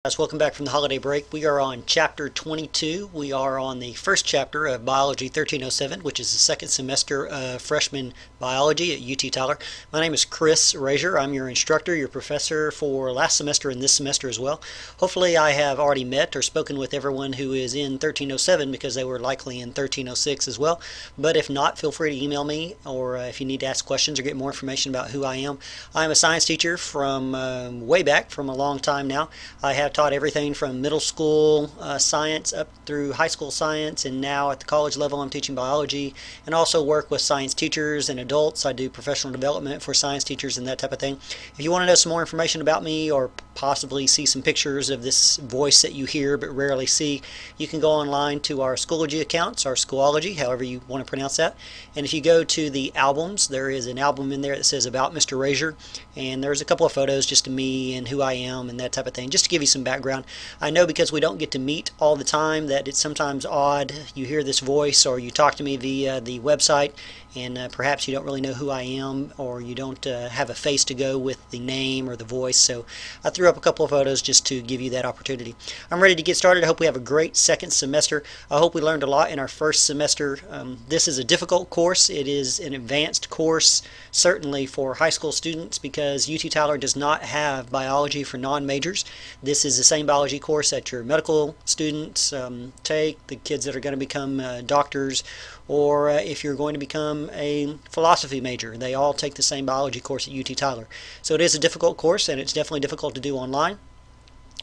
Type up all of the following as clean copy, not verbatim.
Guys, welcome back from the holiday break. We are on Chapter 22. We are on the first chapter of Biology 1307, which is the second semester of freshman biology at UT Tyler. My name is Chris Razier. I'm your instructor, your professor for last semester and this semester as well. Hopefully I have already met or spoken with everyone who is in 1307 because they were likely in 1306 as well. But if not, feel free to email me, or if you need to ask questions or get more information about who I am. I'm a science teacher from way back, from a long time now. I have taught everything from middle school science up through high school science, and now at the college level I'm teaching biology, and also work with science teachers and adults. I do professional development for science teachers and that type of thing. If you want to know some more information about me, or possibly see some pictures of this voice that you hear but rarely see, you can go online to our Schoology accounts, our Schoology, however you want to pronounce that. And if you go to the albums, there is an album in there that says About Mr. Razier, and there's a couple of photos just of me and who I am and that type of thing, just to give you some background. I know because we don't get to meet all the time that it's sometimes odd. You hear this voice or you talk to me via the website, and perhaps you don't really know who I am, or you don't have a face to go with the name or the voice. So I threw up a couple of photos just to give you that opportunity. I'm ready to get started. I hope we have a great second semester. I hope we learned a lot in our first semester. This is a difficult course. It is an advanced course, certainly for high school students, because UT Tyler does not have biology for non-majors. This is the same biology course that your medical students take, the kids that are going to become doctors, or if you're going to become a philosophy major. They all take the same biology course at UT Tyler. So it is a difficult course, and it's definitely difficult to do online,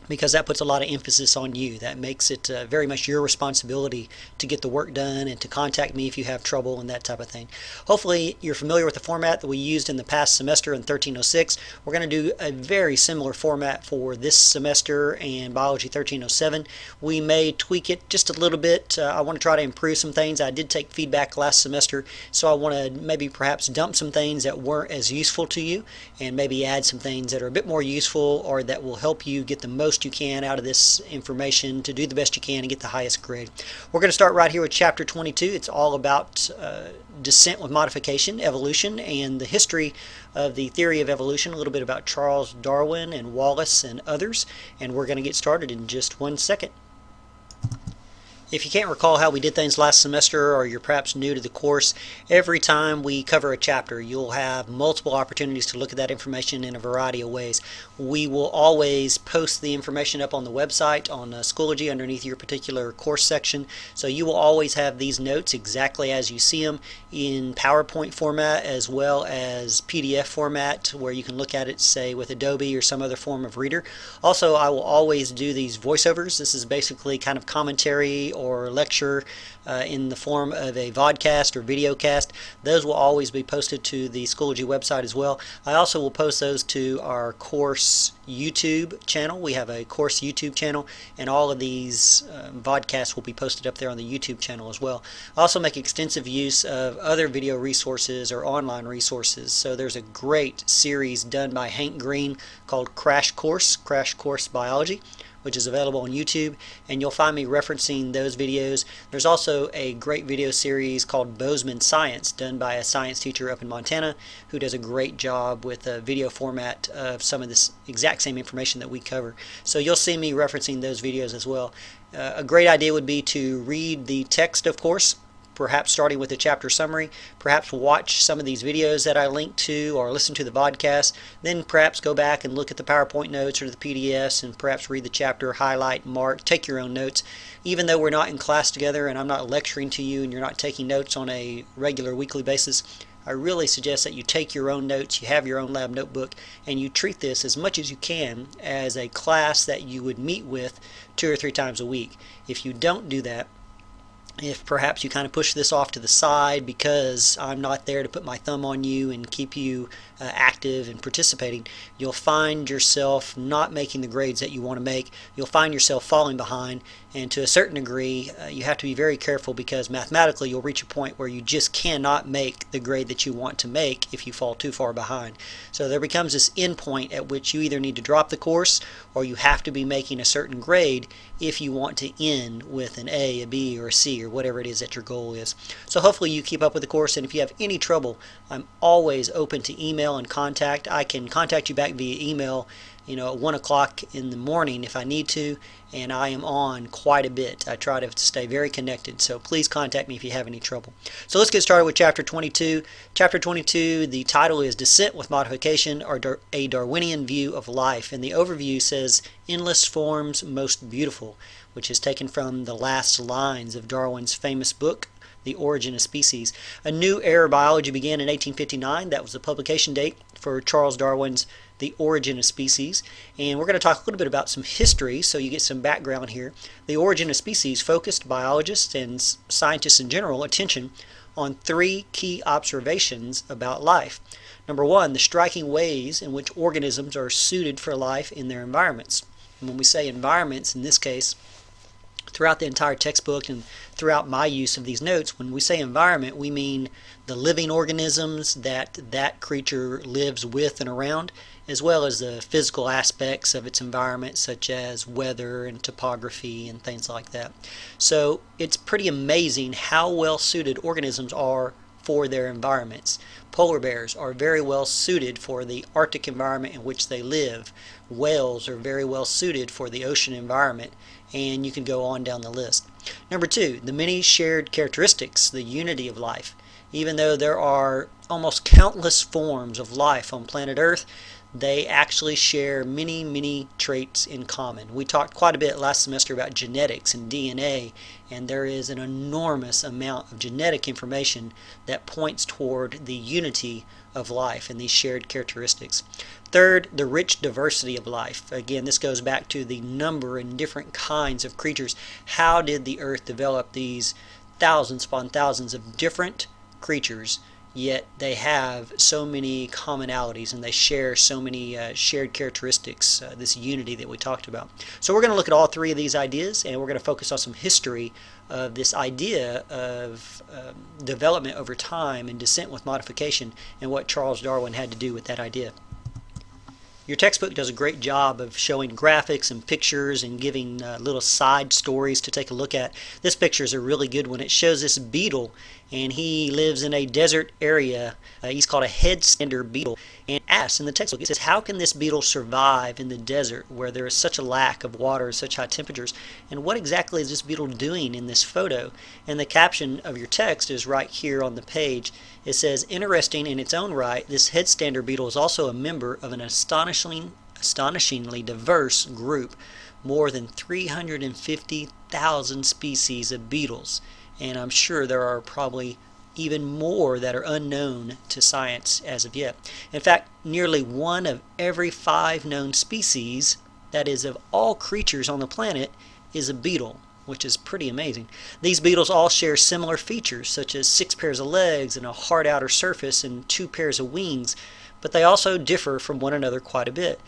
because that puts a lot of emphasis on you. That makes it very much your responsibility to get the work done and to contact me if you have trouble and that type of thing. Hopefully you're familiar with the format that we used in the past semester in 1306. We're going to do a very similar format for this semester and Biology 1307. We may tweak it just a little bit. I want to try to improve some things. I did take feedback last semester, so I want to maybe perhaps dump some things that weren't as useful to you and maybe add some things that are a bit more useful, or that will help you get the most you can out of this information to do the best you can and get the highest grade. We're going to start right here with Chapter 22. It's all about descent with modification, evolution, and the history of the theory of evolution, a little bit about Charles Darwin and Wallace and others, and we're going to get started in just 1 second. If you can't recall how we did things last semester, or you're perhaps new to the course, every time we cover a chapter you'll have multiple opportunities to look at that information in a variety of ways. We will always post the information up on the website on Schoology underneath your particular course section, so you will always have these notes exactly as you see them in PowerPoint format as well as PDF format, where you can look at it, say, with Adobe or some other form of reader. Also, I will always do these voiceovers. This is basically kind of commentary or lecture in the form of a vodcast or videocast. Those will always be posted to the Schoology website as well. I also will post those to our course YouTube channel. We have a course YouTube channel, and all of these vodcasts will be posted up there on the YouTube channel as well. I also make extensive use of other video resources or online resources. So there's a great series done by Hank Green called Crash Course Biology, which is available on YouTube, and you'll find me referencing those videos. There's also a great video series called Bozeman Science, done by a science teacher up in Montana who does a great job with a video format of some of this exact same information that we cover. So you'll see me referencing those videos as well. A great idea would be to read the text, of course, perhaps starting with a chapter summary, perhaps watch some of these videos that I link to, or listen to the podcast, then perhaps go back and look at the PowerPoint notes or the PDFs and perhaps read the chapter, highlight, mark, take your own notes. Even though we're not in class together and I'm not lecturing to you and you're not taking notes on a regular weekly basis, I really suggest that you take your own notes, you have your own lab notebook, and you treat this as much as you can as a class that you would meet with 2 or 3 times a week. If you don't do that, if perhaps you kind of push this off to the side because I'm not there to put my thumb on you and keep you active and participating, you'll find yourself not making the grades that you want to make. You'll find yourself falling behind, and to a certain degree you have to be very careful, because mathematically you'll reach a point where you just cannot make the grade that you want to make if you fall too far behind. So there becomes this end point at which you either need to drop the course, or you have to be making a certain grade if you want to end with an A, a B, or a C, or whatever it is that your goal is. So hopefully you keep up with the course, and if you have any trouble, I'm always open to email and contact. I can contact you back via email at 1 o'clock in the morning if I need to, and I am on quite a bit. I try to stay very connected, so please contact me if you have any trouble. So let's get started with Chapter 22. Chapter 22, the title is Descent with Modification, or a Darwinian View of Life, and the overview says, Endless Forms Most Beautiful, which is taken from the last lines of Darwin's famous book, The Origin of Species. A new era of biology began in 1859. That was the publication date for Charles Darwin's The Origin of Species. And we're going to talk a little bit about some history so you get some background here. The Origin of Species focused biologists and scientists in general attention on three key observations about life. Number one, the striking ways in which organisms are suited for life in their environments. And when we say environments, in this case, throughout the entire textbook and throughout my use of these notes, when we say environment, we mean the living organisms that creature lives with and around, as well as the physical aspects of its environment, such as weather and topography and things like that. So it's pretty amazing how well suited organisms are for their environments. Polar bears are very well suited for the Arctic environment in which they live. Whales are very well suited for the ocean environment, and you can go on down the list. Number two, the many shared characteristics, the unity of life. Even though there are almost countless forms of life on planet Earth, they actually share many traits in common. We talked quite a bit last semester about genetics and DNA, and there is an enormous amount of genetic information that points toward the unity of life and these shared characteristics. Third, the rich diversity of life. Again, this goes back to the number and different kinds of creatures. How did the Earth develop these thousands upon thousands of different creatures, yet they have so many commonalities and they share so many shared characteristics, this unity that we talked about. So we're going to look at all three of these ideas, and we're going to focus on some history of this idea of development over time and descent with modification, and what Charles Darwin had to do with that idea. Your textbook does a great job of showing graphics and pictures and giving little side stories to take a look at. This picture is a really good one. It shows this beetle, and he lives in a desert area. He's called a headstander beetle. And asks in the textbook, it says, how can this beetle survive in the desert where there is such a lack of water and such high temperatures? And what exactly is this beetle doing in this photo? And the caption of your text is right here on the page. It says, interesting in its own right, this headstander beetle is also a member of an astonishingly diverse group, more than 350,000 species of beetles. And I'm sure there are probably even more that are unknown to science as of yet. In fact, nearly 1 of every 5 known species, that is of all creatures on the planet, is a beetle, which is pretty amazing. These beetles all share similar features, such as 6 pairs of legs and a hard outer surface and 2 pairs of wings, but they also differ from one another quite a bit.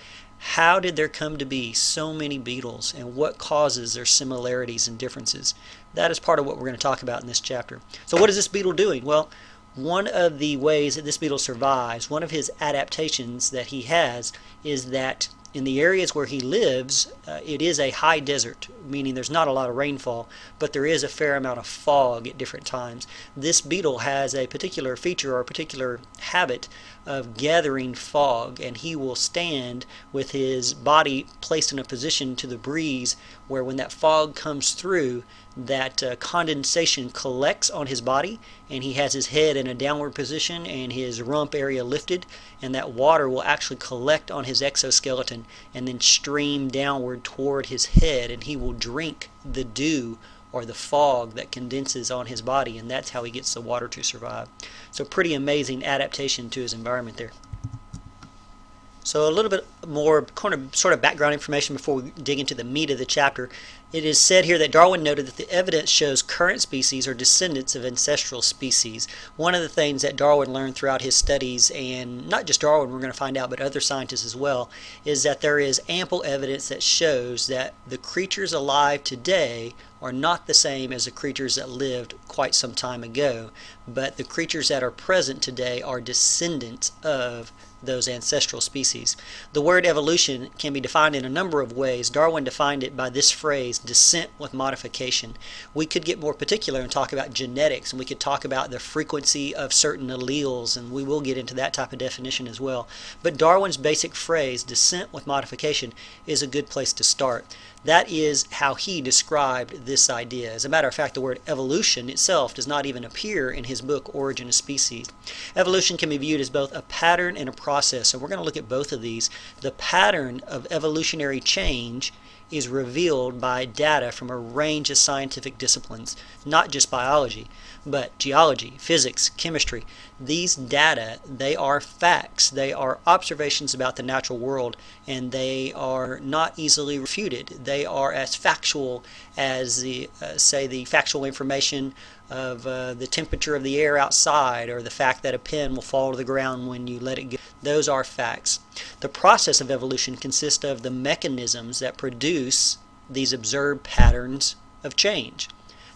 How did there come to be so many beetles, and what causes their similarities and differences? That is part of what we're going to talk about in this chapter. So what is this beetle doing? Well, one of the ways that this beetle survives, one of his adaptations that he has, is that in the areas where he lives, it is a high desert, meaning there's not a lot of rainfall, but there is a fair amount of fog at different times. This beetle has a particular feature or a particular habit of gathering fog, and he will stand with his body placed in a position to the breeze where when that fog comes through, that condensation collects on his body, and he has his head in a downward position and his rump area lifted, and that water will actually collect on his exoskeleton and then stream downward toward his head, and he will drink the dew or the fog that condenses on his body, and that's how he gets the water to survive. So pretty amazing adaptation to his environment there. So a little bit more sort of background information before we dig into the meat of the chapter. It is said here that Darwin noted that the evidence shows current species are descendants of ancestral species. One of the things that Darwin learned throughout his studies, and not just Darwin, we're going to find out, but other scientists as well, is that there is ample evidence that shows that the creatures alive today are not the same as the creatures that lived quite some time ago, but the creatures that are present today are descendants of those ancestral species. The word evolution can be defined in a number of ways. Darwin defined it by this phrase, descent with modification. We could get more particular and talk about genetics, and we could talk about the frequency of certain alleles, and we will get into that type of definition as well. But Darwin's basic phrase, descent with modification, is a good place to start. That is how he described this idea. As a matter of fact, the word evolution itself does not even appear in his book, Origin of Species. Evolution can be viewed as both a pattern and a process, and we're going to look at both of these. The pattern of evolutionary change is revealed by data from a range of scientific disciplines, not just biology, but geology, physics, chemistry. These data, they are facts. They are observations about the natural world, and they are not easily refuted. They are as factual as the factual information of the temperature of the air outside, or the fact that a pin will fall to the ground when you let it go. Those are facts. The process of evolution consists of the mechanisms that produce these observed patterns of change.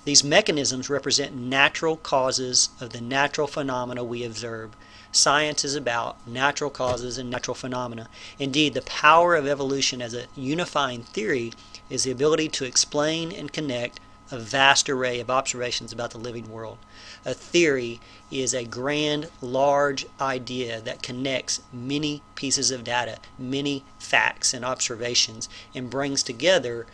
These mechanisms represent natural causes of the natural phenomena we observe. Science is about natural causes and natural phenomena. Indeed, the power of evolution as a unifying theory is the ability to explain and connect a vast array of observations about the living world. A theory is a grand, large idea that connects many pieces of data, many facts and observations, and brings together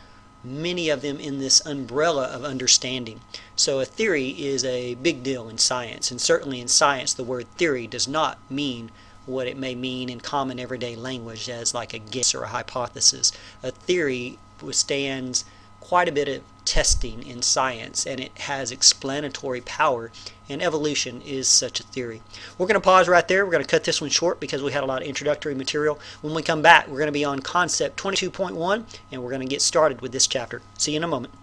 many of them in this umbrella of understanding. So a theory is a big deal in science, and certainly in science the word theory does not mean what it may mean in common everyday language as like a guess or a hypothesis. A theory withstands quite a bit of testing in science, and it has explanatory power, and evolution is such a theory. We're going to pause right there. We're going to cut this one short because we had a lot of introductory material. When we come back, we're going to be on concept 22.1, and we're going to get started with this chapter. See you in a moment.